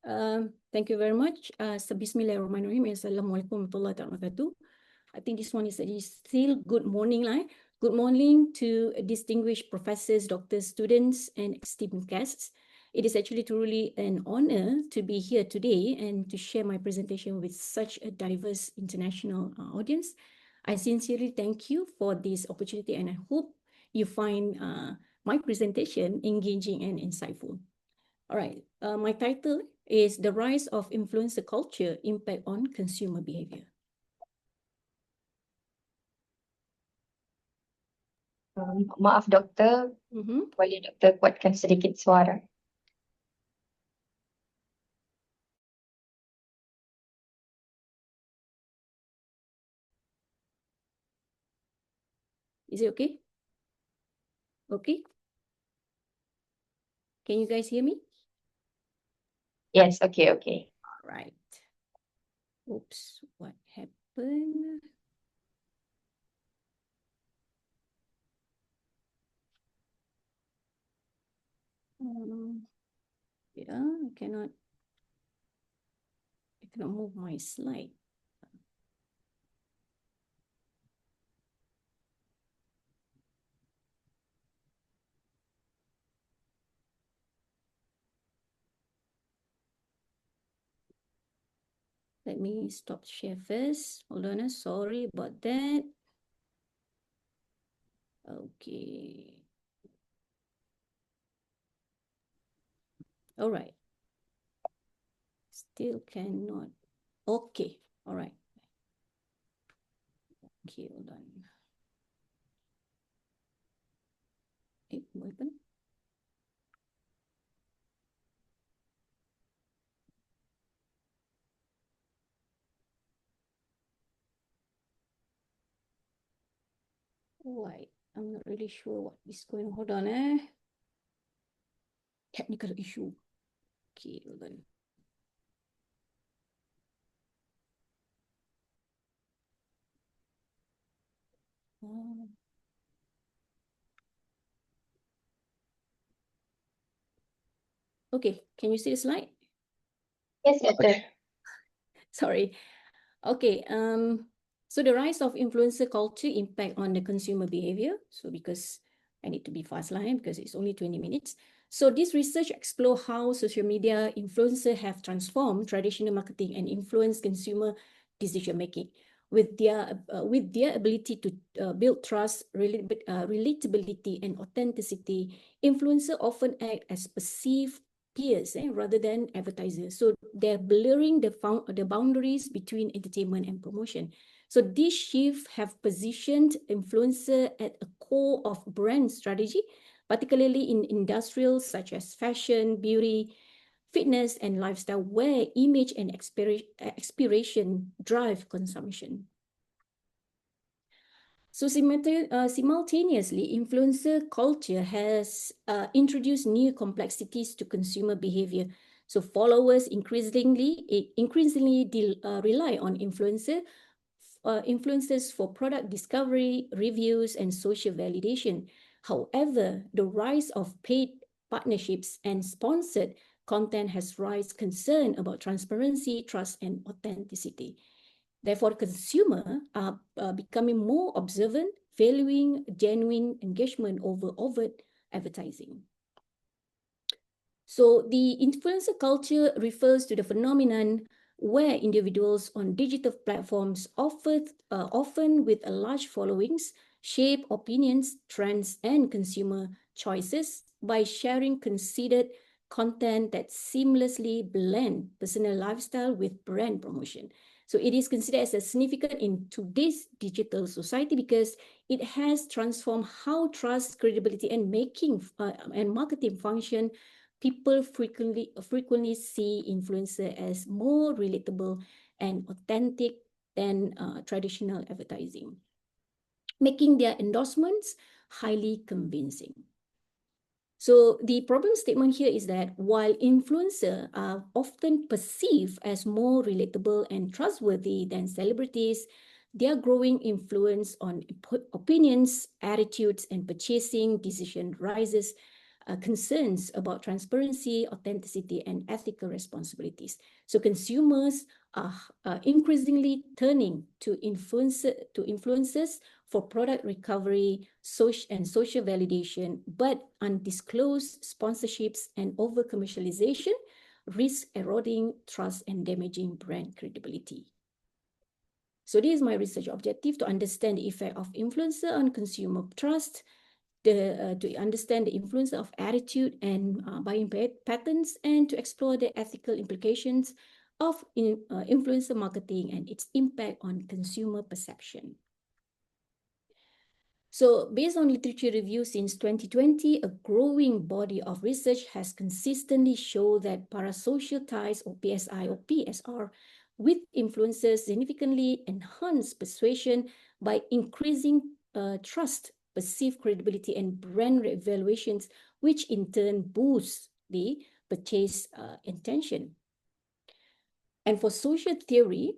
Thank you very much. Bismillahirrahmanirrahim. Assalamualaikum warahmatullahi wabarakatuh. I think this one is still good morning, lah. Good morning to distinguished professors, doctors, students, and esteemed guests. It is actually truly an honor to be here today and to share my presentation with such a diverse international audience. I sincerely thank you for this opportunity, and I hope you find my presentation engaging and insightful. All right, my title is The Rise of Influencer Culture, Impact on Consumer Behavior. Maaf doktor, boleh doktor kuatkan sedikit suara? Is it okay? Okay. Can you guys hear me? Yes, okay. All right. Oops, what happened? Yeah, I cannot move my slide. Let me stop share first. Hold on, sorry about that. Okay. All right. Still cannot. Okay. All right. Okay, hold on. Weapon. Right. I'm not really sure what is going on. Hold on, Technical issue. Okay, hold on. Okay, can you see the slide? Yes, doktor. Sorry. Okay, so the rise of influencer culture impact on the consumer behavior. So because I need to be fast line because it's only 20 minutes. So this research explore how social media influencers have transformed traditional marketing and influenced consumer decision making. With their ability to build trust, relatability, and authenticity, influencers often act as perceived peers rather than advertisers. So they're blurring the boundaries between entertainment and promotion. So this shift have positioned influencer at a core of brand strategy, particularly in industrials such as fashion, beauty, fitness, and lifestyle, where image and aspiration drive consumption. So simultaneously, influencer culture has introduced new complexities to consumer behavior. So followers increasingly rely on influencers for product discovery, reviews, and social validation. However, the rise of paid partnerships and sponsored content has raised concern about transparency, trust, and authenticity. Therefore, consumers are becoming more observant, valuing genuine engagement over overt advertising. So the influencer culture refers to the phenomenon where individuals on digital platforms often with a large followings shape opinions, trends, and consumer choices by sharing considered content that seamlessly blend personal lifestyle with brand promotion. So it is considered as a significant in today's digital society because it has transformed how trust, credibility, and marketing function. People frequently see influencer as more relatable and authentic than traditional advertising, making their endorsements highly convincing. So the problem statement here is that while influencers are often perceived as more relatable and trustworthy than celebrities, their growing influence on opinions, attitudes, and purchasing decision rises concerns about transparency, authenticity, and ethical responsibilities. So consumers are increasingly turning to influencers for product recovery, social validation, but undisclosed sponsorships and over-commercialization risk eroding trust and damaging brand credibility. So this is my research objective, to understand the effect of influencer on consumer trust, to understand the influence of attitude and buying patterns, and to explore the ethical implications of influencer marketing and its impact on consumer perception. So based on literature review since 2020, a growing body of research has consistently shown that parasocial ties, or PSI or PSR, with influencers significantly enhance persuasion by increasing trust, perceived credibility, and brand evaluations, which in turn boosts the purchase intention. And for social theory,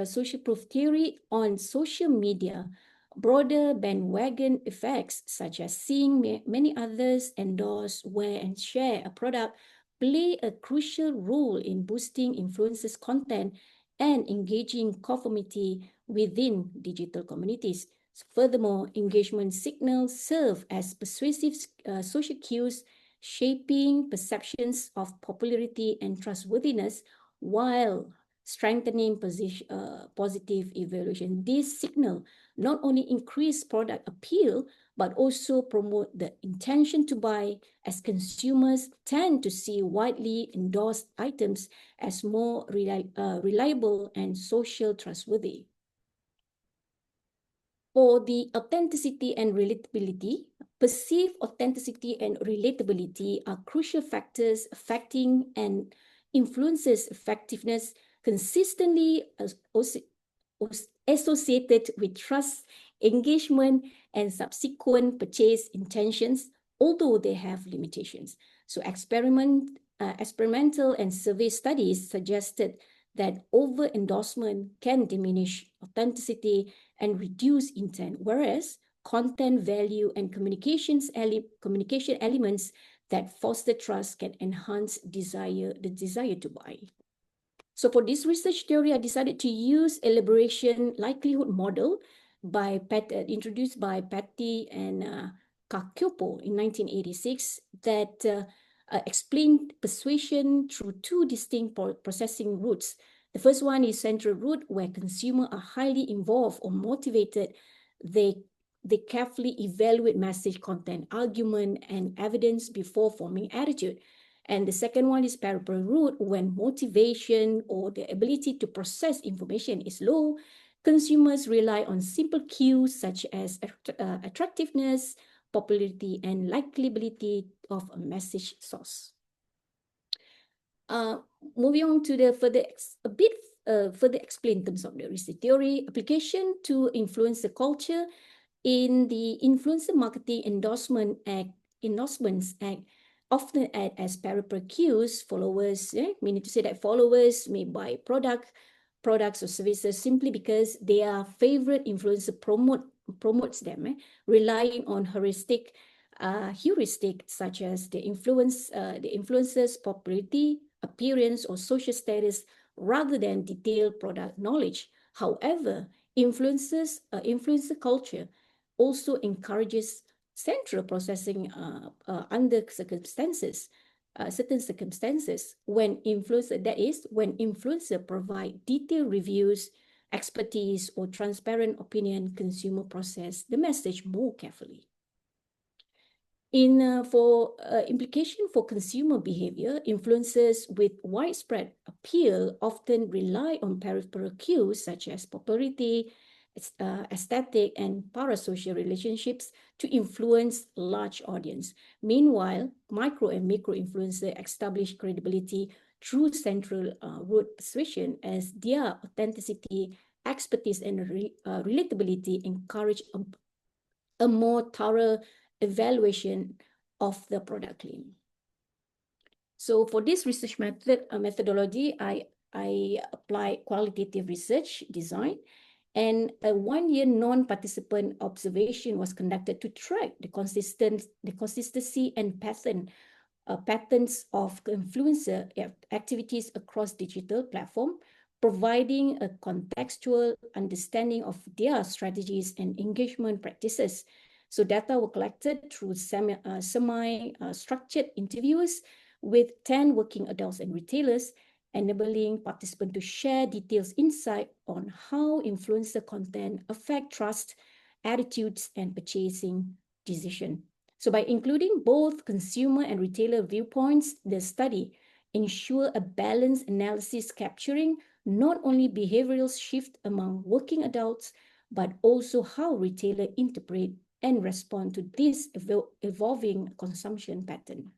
social proof theory on social media, broader bandwagon effects, such as seeing many others endorse, wear, and share a product, play a crucial role in boosting influencers' content and engaging conformity within digital communities. Furthermore, engagement signals serve as persuasive social cues, shaping perceptions of popularity and trustworthiness while strengthening positive evaluation. This signal not only increase product appeal, but also promote the intention to buy, as consumers tend to see widely endorsed items as more reliable and social trustworthy. For the authenticity and relatability, perceived authenticity and relatability are crucial factors affecting and influences effectiveness, consistently associated with trust, engagement, and subsequent purchase intentions, although they have limitations. So experimental and survey studies suggested that over-endorsement can diminish authenticity and reduce intent, whereas content value and communication elements that foster trust can enhance the desire to buy. So for this research theory, I decided to use elaboration likelihood model introduced by Patty and Kakyopo in 1986 that explained persuasion through two distinct processing routes. The first one is central route, where consumers are highly involved or motivated. They carefully evaluate message content, argument, and evidence before forming attitude. And the second one is peripheral route, when motivation or the ability to process information is low. Consumers rely on simple cues such as attractiveness, popularity, and likability of a message source. Moving on to the further explain in terms of the research theory, application to influencer culture. In the Influencer Marketing Endorsements Act, often act as peripheral cues. Followers, meaning to say that followers may buy products or services simply because their favorite influencer promotes them, relying on heuristic such as the influencer's popularity, appearance, or social status, rather than detailed product knowledge. However, influencer culture also encourages central processing under certain circumstances, when influencer provide detailed reviews, expertise, or transparent opinion. Consumer process the message more carefully. For implication for consumer behavior, influencers with widespread appeal often rely on peripheral cues such as popularity, aesthetic, and parasocial relationships to influence large audience. Meanwhile, micro and micro influencers establish credibility through central route persuasion, as their authenticity, expertise, and relatability encourage a more thorough evaluation of the product claim. So for this research methodology, I apply qualitative research design, And a one-year non-participant observation was conducted to track the consistency and patterns of influencer activities across digital platform, providing a contextual understanding of their strategies and engagement practices. So data were collected through semi-structured interviews with 10 working adults and retailers, enabling participants to share details insight on how influencer content affect trust, attitudes, and purchasing decision. So by including both consumer and retailer viewpoints, the study ensure a balanced analysis capturing not only behavioral shift among working adults, but also how retailers interpret and respond to this evolving consumption pattern.